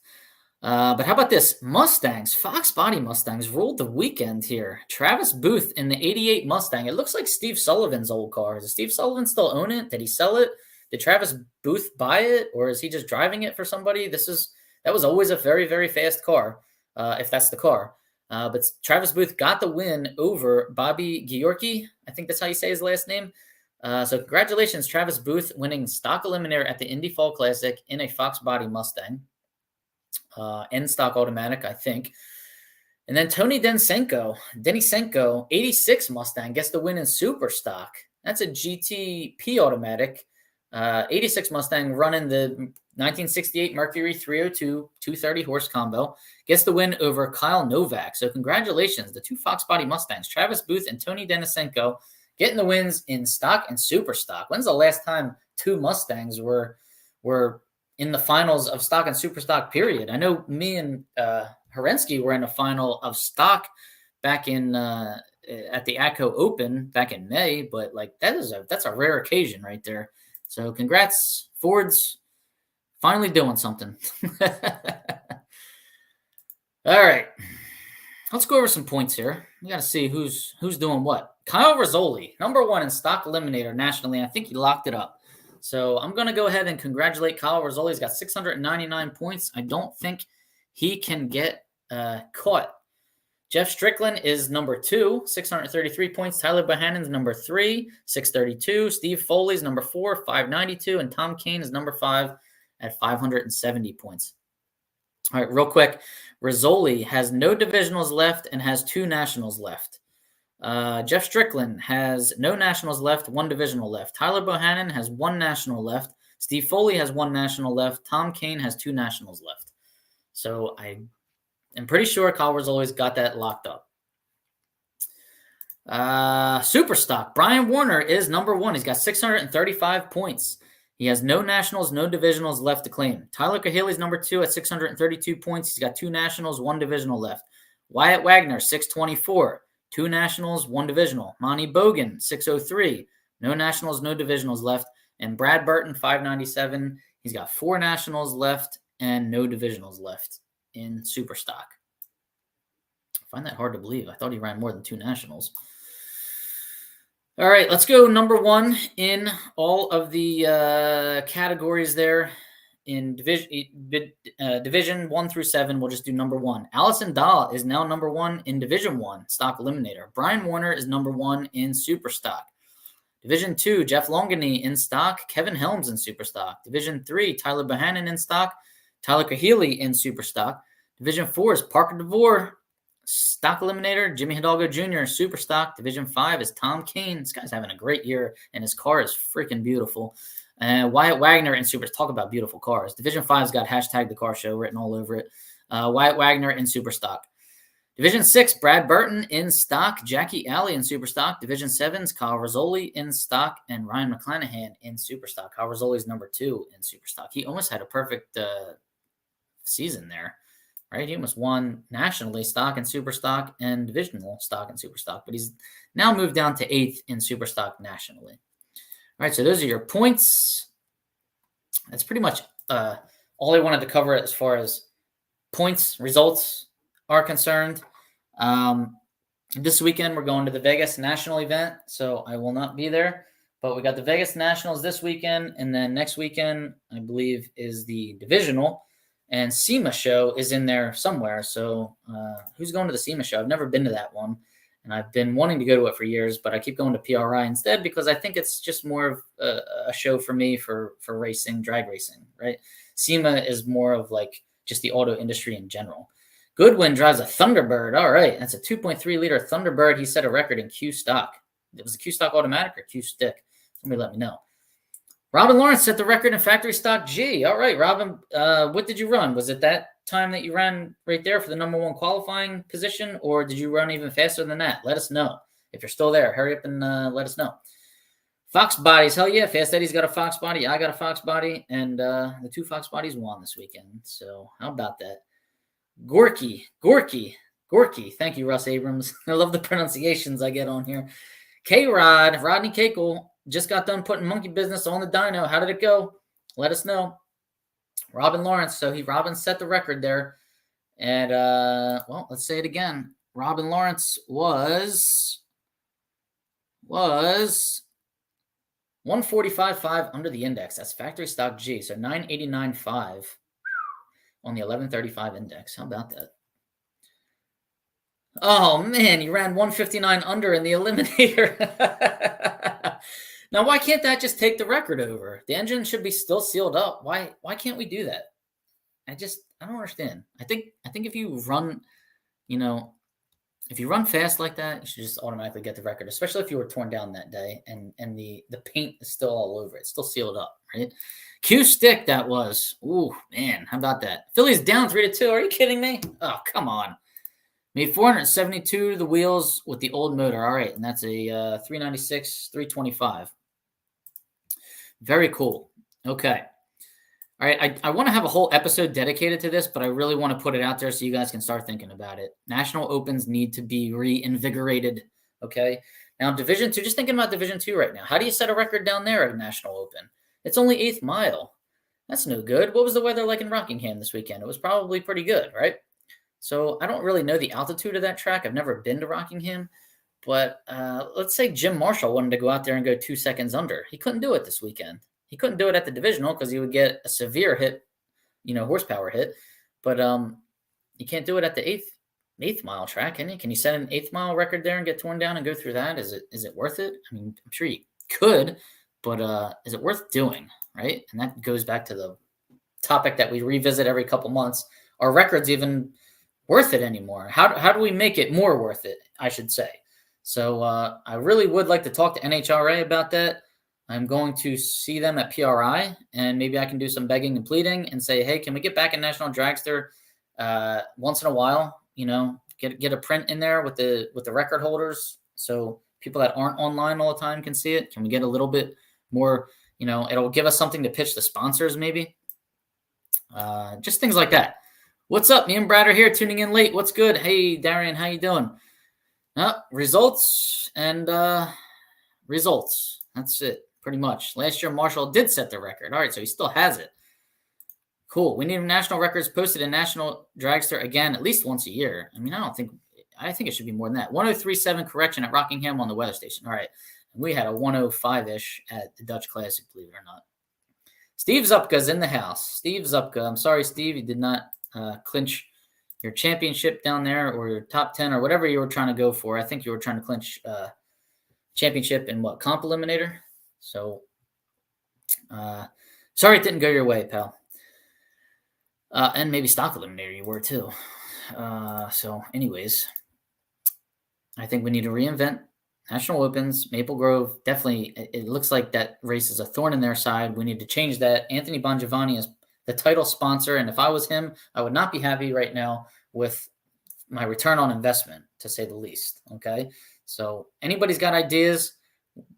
But how about this? Mustangs, Fox Body Mustangs ruled the weekend here. Travis Booth in the 88 Mustang. It looks like Steve Sullivan's old car. Does Steve Sullivan still own it? Did he sell it? Did Travis Booth buy it? Or is he just driving it for somebody? That was always a very, very fast car, if that's the car. But Travis Booth got the win over Bobby Georgi. I think that's how you say his last name. So congratulations, Travis Booth, winning stock eliminator at the Indy Fall Classic in a Fox Body Mustang. End stock automatic, I think. And then Tony Denisenko, 86 Mustang, gets the win in super stock. That's a GTP automatic. 86 Mustang running the 1968 Mercury 302 230 horse combo. Gets the win over Kyle Novak. So congratulations, the two Fox Body Mustangs, Travis Booth and Tony Denisenko, getting the wins in stock and super stock. When's the last time two Mustangs were in the finals of stock and super stock period? I know me and Herensky were in a final of stock back in at the ATCO Open back in May, but like that's a rare occasion right there. So congrats, Ford's finally doing something. All right, let's go over some points here. We got to see who's doing what. Kyle Rizzoli, number one in stock eliminator nationally. I think he locked it up. So I'm going to go ahead and congratulate Kyle Rizzoli. He's got 699 points. I don't think he can get caught. Jeff Strickland is number two, 633 points. Tyler Bohannon's number three, 632. Steve Foley's number four, 592. And Tom Kane is number five at 570 points. All right, real quick. Rizzoli has no divisionals left and has two nationals left. Jeff Strickland has no nationals left, 1 divisional left. Tyler Bohannon has 1 national left. Steve Foley has 1 national left. Tom Kane has 2 nationals left. So I am pretty sure Kyle Rizzoli's got that locked up. Superstock. Brian Warner is number 1. He's got 635 points. He has no nationals, no divisionals left to claim. Tyler Cahaley's number 2 at 632 points. He's got 2 nationals, 1 divisional left. Wyatt Wagner, 624. 2 nationals, 1 divisional. Monty Bogan, 603. No nationals, no divisionals left. And Brad Burton, 597. He's got 4 nationals left and no divisionals left in Superstock. I find that hard to believe. I thought he ran more than 2 nationals. All right, let's go number 1 in all of the categories there. In division 1 through 7, we'll just do number 1. Allison Dahl is now number 1 in Division 1 Stock Eliminator. Brian Warner is number 1 in Super Stock. Division 2, Jeff Longany in Stock. Kevin Helms in Super Stock. Division 3, Tyler Bohannon in Stock. Tyler Cahaley in Super Stock. Division 4 is Parker DeVore, Stock Eliminator. Jimmy Hidalgo Jr., Super Stock. Division 5 is Tom Kane. This guy's having a great year, and his car is freaking beautiful. Wyatt Wagner in Super. Talk about beautiful cars. Division 5's got hashtag the car show written all over it. Wyatt Wagner in Super Stock. Division 6, Brad Burton in Stock. Jackie Alley in Super Stock. Division 7's Kyle Rizzoli in Stock. And Ryan McClanahan in Super Stock. Kyle Rizzoli's number 2 in Super Stock. He almost had a perfect season there, right? He almost won nationally Stock and Super Stock and divisional Stock and Super Stock. But he's now moved down to 8th in Super Stock nationally. All right, so those are your points. That's pretty much all I wanted to cover as far as points, results are concerned. This weekend, we're going to the Vegas National event, so I will not be there. But we got the Vegas Nationals this weekend, and then next weekend, I believe, is the divisional. And SEMA show is in there somewhere. So who's going to the SEMA show? I've never been to that one. And I've been wanting to go to it for years, but I keep going to PRI instead because I think it's just more of a show for me for racing, drag racing, right? SEMA is more of like just the auto industry in general. Goodwin drives a Thunderbird. All right, that's a 2.3-liter Thunderbird. He set a record in Q Stock. It was a Q Stock automatic or Q Stick? Somebody let me know. Robin Lawrence set the record in Factory Stock G. All right, Robin, what did you run? Was it that time that you ran right there for the number 1 qualifying position, or did you run even faster than that? Let us know. If you're still there, hurry up and let us know. Fox Bodies, hell yeah. Fast Eddie's got a Fox Body. I got a Fox Body, and the 2 Fox Bodies won this weekend. So how about that? Gorky. Thank you, Russ Abrams. I love the pronunciations I get on here. K-Rod, Rodney Kakel, just got done putting Monkey Business on the dyno. How did it go? Let us know. Robin Lawrence. So Robin set the record there. And, well, let's say it again. Robin Lawrence was 145.5 under the index. That's Factory Stock G. So 989.5 on the 1135 index. How about that? Oh, man, you ran 159 under in the eliminator. Now, why can't that just take the record over? The engine should be still sealed up. Why can't we do that? I don't understand. I think if you run, if you run fast like that, you should just automatically get the record, especially if you were torn down that day and the paint is still all over it. It's still sealed up, right? Q Stick, that was. Ooh, man, how about that? Philly's down 3-2. Are you kidding me? Oh, come on. Made 472 to the wheels with the old motor. All right, and that's a 396, 325. Very cool. Okay. All right, I want to have a whole episode dedicated to this, but I really want to put it out there so you guys can start thinking about it. National Opens need to be reinvigorated, okay? Now, Division 2, just thinking about Division 2 right now. How do you set a record down there at a National Open? It's only 8th mile. That's no good. What was the weather like in Rockingham this weekend? It was probably pretty good, right? So I don't really know the altitude of that track. I've never been to Rockingham. But let's say Jim Marshall wanted to go out there and go 2 seconds under. He couldn't do it this weekend. He couldn't do it at the divisional because he would get a severe hit, horsepower hit. But you can't do it at the eighth mile track, can you? Can you set an 8th mile record there and get torn down and go through that? Is it worth it? I mean, I'm sure you could, but is it worth doing, right? And that goes back to the topic that we revisit every couple months. Are records even worth it anymore? How do we make it more worth it, I should say? So I really would like to talk to NHRA about that. I'm going to see them at PRI, and maybe I can do some begging and pleading and say, hey, can we get back in National Dragster once in a while? Get a print in there with the record holders, so people that aren't online all the time can see it. Can we get a little bit more? It'll give us something to pitch the sponsors, maybe. Just things like that. What's up? Me and Brad are here, tuning in late. What's good? Hey, Darian, how you doing? Results and results. That's it, pretty much. Last year, Marshall did set the record. All right, so he still has it. Cool. We need national records posted in National Dragster again at least once a year. I mean, I think it should be more than that. 103.7 correction at Rockingham on the weather station. All right. We had a 105-ish at the Dutch Classic, believe it or not. Steve Zupka's in the house. Steve Zupka. I'm sorry, Steve, you did not clinch your championship down there or your top 10 or whatever you were trying to go for. I think you were trying to clinch championship in what, comp eliminator? So sorry it didn't go your way, pal. And maybe stock eliminator you were too. So anyways, I think we need to reinvent National Opens, Maple Grove. Definitely, it looks like that race is a thorn in their side. We need to change that. Anthony Bongiovanni is the title sponsor, and if I was him, I would not be happy right now with my return on investment, to say the least. Okay, so anybody's got ideas,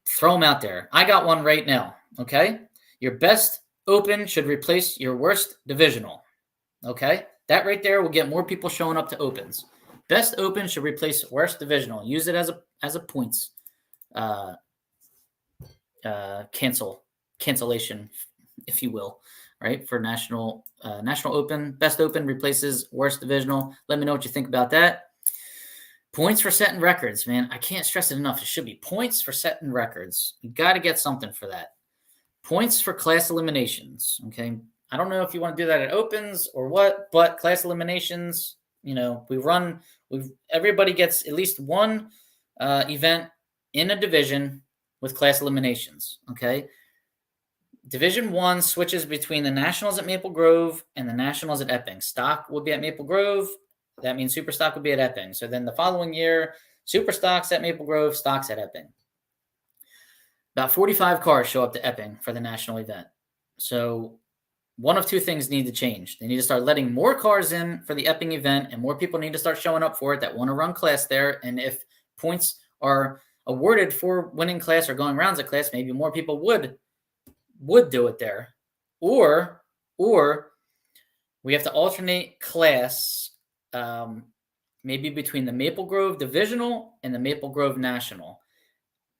throw them out there. I got one right now. Okay, your best open should replace your worst divisional. Okay, that right there will get more people showing up to opens. Best open should replace worst divisional. Use it as a points cancellation, if you will, right? For national open, best open replaces worst divisional. Let me know what you think about that. Points for setting records, man. I can't stress it enough. It should be points for setting records. You got to get something for that. Points for class eliminations. Okay. I don't know if you want to do that at opens or what, but class eliminations, everybody gets at least one event in a division with class eliminations. Okay. Division 1 switches between the Nationals at Maple Grove and the Nationals at Epping. Stock will be at Maple Grove. That means Super Stock will be at Epping. So then the following year, Super Stock's at Maple Grove, Stock's at Epping. About 45 cars show up to Epping for the national event. So one of two things need to change. They need to start letting more cars in for the Epping event, and more people need to start showing up for it that want to run class there. And if points are awarded for winning class or going rounds at class, maybe more people would do it there. Or we have to alternate class maybe between the Maple Grove Divisional and the Maple Grove National.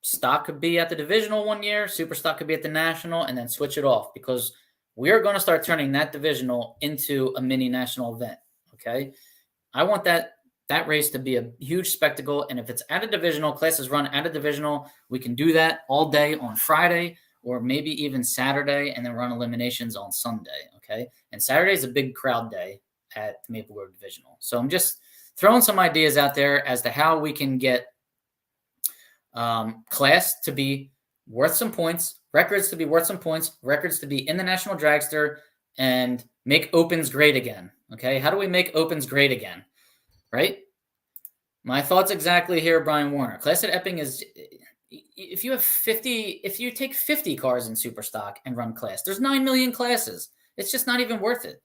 Stock could be at the Divisional one year, Super Stock could be at the National, and then switch it off, because we are going to start turning that Divisional into a mini national event, okay? I want that race to be a huge spectacle, and if it's at a Divisional, classes run at a Divisional, we can do that all day on Friday or maybe even Saturday, and then run eliminations on Sunday, okay? And Saturday is a big crowd day at the Maple Grove Divisional. So I'm just throwing some ideas out there as to how we can get class to be worth some points, records to be worth some points, records to be in the National Dragster, and make opens great again. Okay, how do we make opens great again? Right? My thoughts exactly here, Brian Warner. Class at Epping is, if you take 50 cars in Super Stock and run class, there's 9 million classes. It's just not even worth it.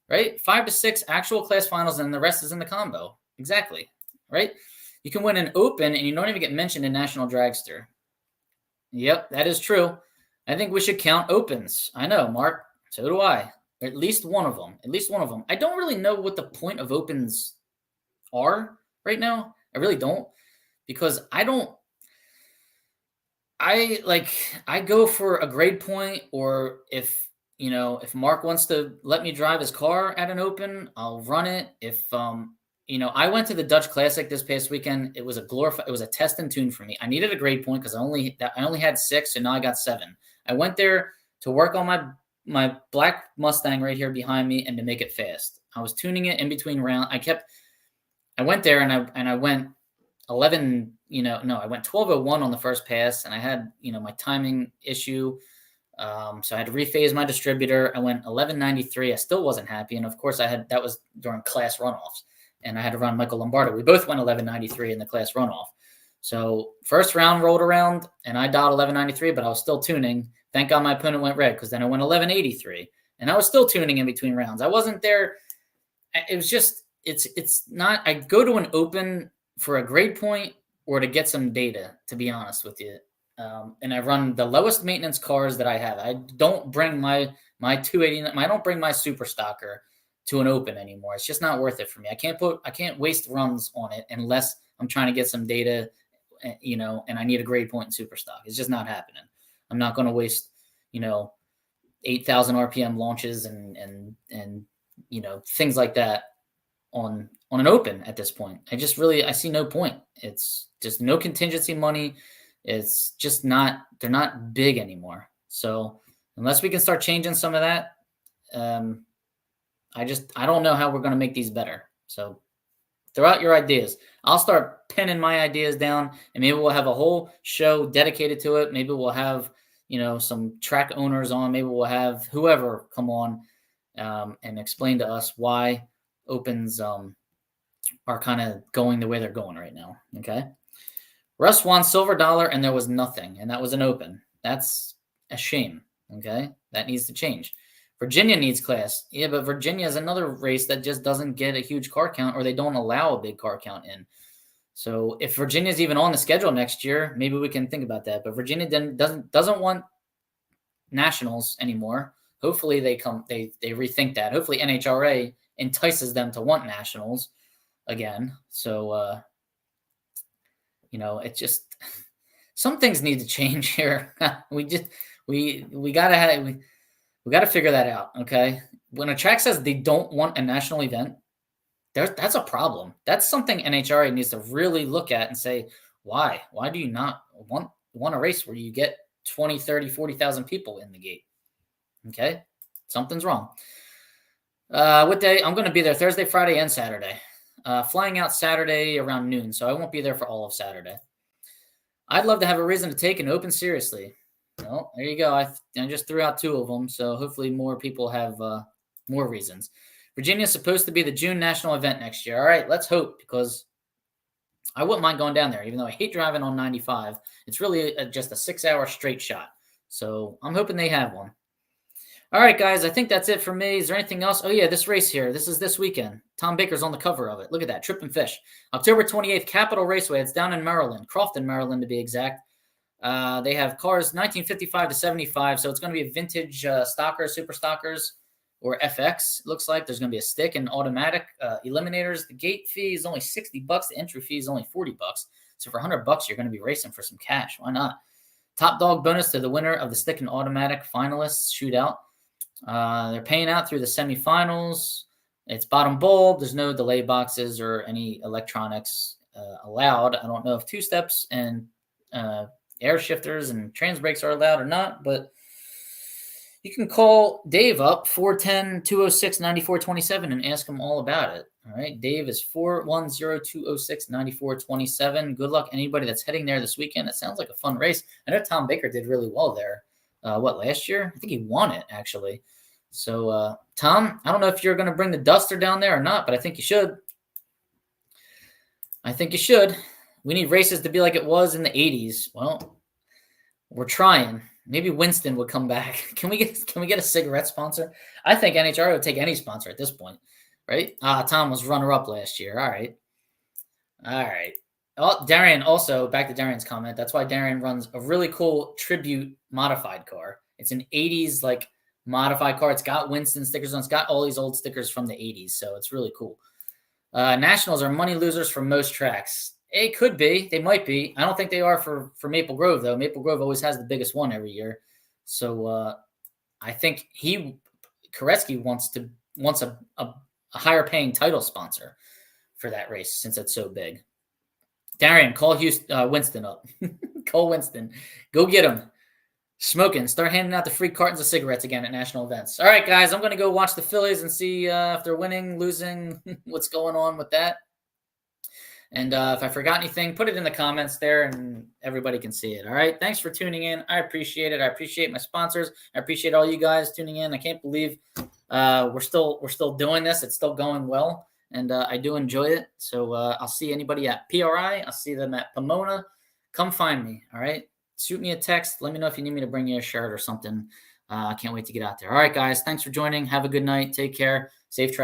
Right? 5 to 6 actual class finals, and the rest is in the combo. Exactly. Right? You can win an open and you don't even get mentioned in National Dragster. Yep, that is true. I think we should count opens. I know, Mark. So do I. At least one of them. At least one of them. I don't really know what the point of opens are right now. I really don't. Because I go for a grade point, or if Mark wants to let me drive his car at an open, I'll run it. If I went to the Dutch Classic this past weekend. It was a test and tune for me. I needed a grade point because I only had 6, and now I got 7. I went there to work on my black Mustang right here behind me and to make it fast. I was tuning it in between rounds. I went there and I went 11. I went 12:01 on the first pass, and I had my timing issue. So I had to rephase my distributor. I went 11:93. I still wasn't happy, and of course that was during class runoffs. And I had to run Michael Lombardo. We both went 11:93 in the class runoff. So first round rolled around, and I dialed 1193, but I was still tuning. Thank God my opponent went red, because then I went 1183, and I was still tuning in between rounds. I wasn't there. It was just it's not. I go to an open for a grade point or to get some data, to be honest with you. And I run the lowest maintenance cars that I have. I don't bring my 289. I don't bring my super stocker to an open anymore. It's just not worth it for me. I can't waste runs on it unless I'm trying to get some data, and I need a grade point in super stock. It's just not happening. I'm not going to waste, 8,000 RPM launches and things like that on an open at this point. I see no point. It's just no contingency money. It's just not, they're not big anymore. So unless we can start changing some of that, I don't know how we're going to make these better. So throw out your ideas. I'll start pinning my ideas down, and maybe we'll have a whole show dedicated to it. Maybe we'll have, some track owners on. Maybe we'll have whoever come on and explain to us why opens are kind of going the way they're going right now. Okay. Russ won silver dollar, and there was nothing, and that was an open. That's a shame. Okay. That needs to change. Virginia needs class. Yeah, but Virginia is another race that just doesn't get a huge car count, or they don't allow a big car count in. So if Virginia's even on the schedule next year, maybe we can think about that. But Virginia doesn't want nationals anymore. Hopefully they rethink that. Hopefully NHRA entices them to want nationals again. So it just, some things need to change here. we gotta figure that out. Okay. When a track says they don't want a national event, that's a problem. That's something NHRA needs to really look at and say, why do you not want a race where you get 20, 30, 40,000 people in the gate? Okay. Something's wrong. What day? I'm going to be there Thursday, Friday, and Saturday. Flying out Saturday around noon, so I won't be there for all of Saturday. I'd love to have a reason to take an open seriously. Well, there you go. I just threw out 2 of them, so hopefully more people have more reasons. Virginia's supposed to be the June national event next year. All right, let's hope, because I wouldn't mind going down there, even though I hate driving on 95. It's really just a 6-hour straight shot. So I'm hoping they have one. All right, guys, I think that's it for me. Is there anything else? Oh, yeah, this race here. This is this weekend. Tom Baker's on the cover of it. Look at that, Trip and Fish. October 28th, Capitol Raceway. It's down in Maryland, Crofton, Maryland, to be exact. They have cars 1955 to 75, so it's going to be a vintage stocker, super stockers, or FX. It looks like there's going to be a stick and automatic eliminators. The gate fee is only $60. The entry fee is only $40. So for $100, you're going to be racing for some cash. Why not? Top dog bonus to the winner of the stick and automatic finalists shootout. They're paying out through the semifinals. It's bottom bulb. There's no delay boxes or any electronics allowed. I don't know if 2-steps and air shifters and trans brakes are allowed or not, but you can call Dave up 410-206-9427 and ask him all about it. All right. Dave is 410-206-9427. Good luck anybody that's heading there this weekend. It sounds like a fun race. I know Tom Baker did really well there. Last year? I think he won it, actually. So, Tom, I don't know if you're going to bring the Duster down there or not, but I think you should. We need races to be like it was in the 80s. Well, we're trying. Maybe Winston would come back. Can we get a cigarette sponsor? I think NHRA would take any sponsor at this point, right? Tom was runner-up last year. All right. Oh, Darian, also, back to Darian's comment, that's why Darian runs a really cool Tribute modified car. It's an 80s, modified car. It's got Winston stickers on. It's got all these old stickers from the 80s, so it's really cool. Nationals are money losers for most tracks. It could be. They might be. I don't think they are for Maple Grove, though. Maple Grove always has the biggest one every year. So I think Koretsky wants a higher paying title sponsor for that race since it's so big. Darian, call Winston up. Call Winston. Go get him. Smoking. Start handing out the free cartons of cigarettes again at national events. All right, guys, I'm going to go watch the Phillies and see if they're winning, losing, what's going on with that. And if I forgot anything, put it in the comments there and everybody can see it. All right. Thanks for tuning in. I appreciate it. I appreciate my sponsors. I appreciate all you guys tuning in. I can't believe we're still doing this. It's still going well. and I do enjoy it. So I'll see anybody at PRI. I'll see them at Pomona. Come find me. All right. Shoot me a text. Let me know if you need me to bring you a shirt or something. I can't wait to get out there. All right, guys. Thanks for joining. Have a good night. Take care. Safe travel.